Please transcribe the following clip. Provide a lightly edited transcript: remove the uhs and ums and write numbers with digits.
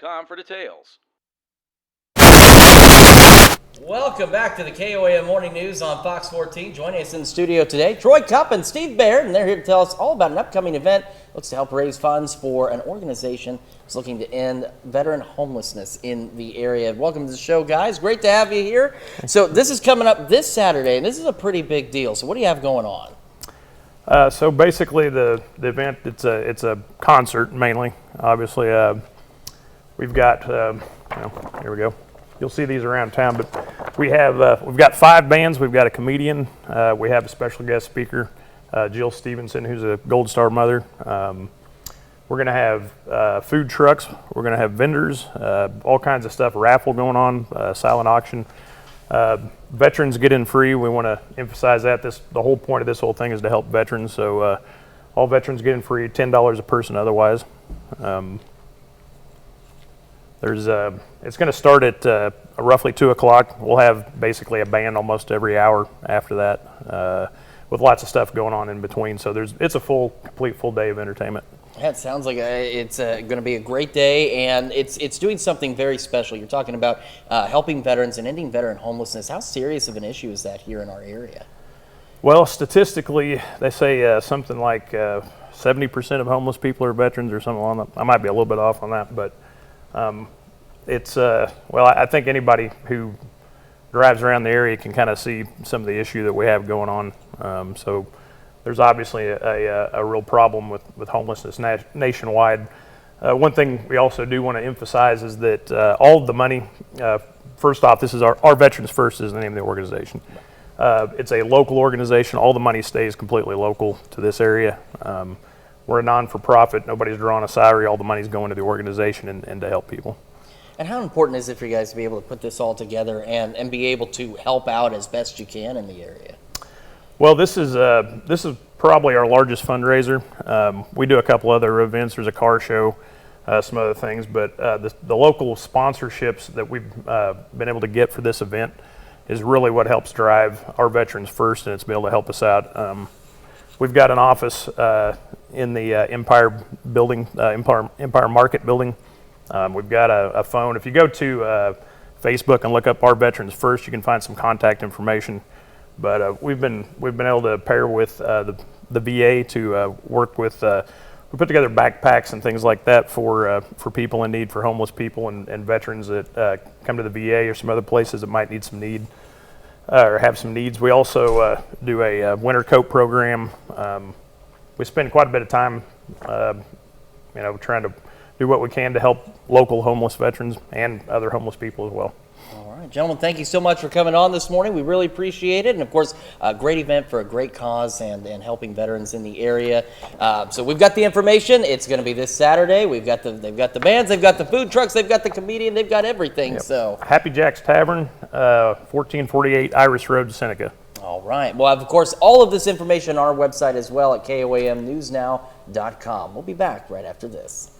KOAM for details. Welcome back to the KOAM Morning News on Fox 14. Joining us in the studio today, Troy Cupp and Steve Baird, and they're here to tell us all about an upcoming event that looks to help raise funds for an organization that's looking to end veteran homelessness in the area. Welcome to the show, guys. Great to have you here. So this is coming up this Saturday, and this is a pretty big deal. So what do you have going on? So basically, the event, it's a concert mainly. Obviously, we've got here we go. You'll see these around town, but we've got 5 bands. We've got a comedian. We have a special guest speaker, Jill Stevenson, who's a Gold Star mother. We're going to have food trucks. We're going to have vendors, all kinds of stuff. A raffle going on, silent auction. Veterans get in free. We want to emphasize that. The whole point of this whole thing is to help veterans. So all veterans get in free, $10 a person otherwise. It's going to start at roughly 2 o'clock. We'll have basically a band almost every hour after that, with lots of stuff going on in between. So it's a complete full day of entertainment. That sounds like it's going to be a great day, and it's doing something very special. You're talking about helping veterans and ending veteran homelessness. How serious of an issue is that here in our area? Well, statistically, they say something like 70% of homeless people are veterans or something along that. I might be a little bit off on that, but I think anybody who drives around the area can kind of see some of the issue that we have going on. So there's obviously a real problem with homelessness nationwide. One thing we also do want to emphasize is that all of the money, first off, this is our Veterans First is the name of the organization. It's a local organization. All the money stays completely local to this area. We're a non-for-profit. Nobody's drawing a salary. All the money's going to the organization and to help people. And how important is it for you guys to be able to put this all together and be able to help out as best you can in the area? Well, this is probably our largest fundraiser. We do a couple other events. There's a car show, some other things, but the local sponsorships that we've been able to get for this event is really what helps drive our Veterans First, and it's been able to help us out. We've got an office in the Empire building, Empire Market building. We've got a phone. If you go to Facebook and look up our Veterans First, you can find some contact information. But we've been able to pair with the VA to work with. We put together backpacks and things like that for people in need, for homeless people and veterans that come to the VA or some other places that might need some need or have some needs. We also do a winter coat program. We spend quite a bit of time, trying to do what we can to help local homeless veterans and other homeless people as well. All right, gentlemen, thank you so much for coming on this morning. We really appreciate it. And of course, a great event for a great cause and helping veterans in the area. So we've got the information. It's going to be this Saturday. They've got the bands, they've got the food trucks, they've got the comedian, they've got everything. Yep. So Happy Jack's Tavern, 1448 Iris Road, Seneca. All right. We'll have, of course, all of this information on our website as well at KOAMnewsnow.com. We'll be back right after this.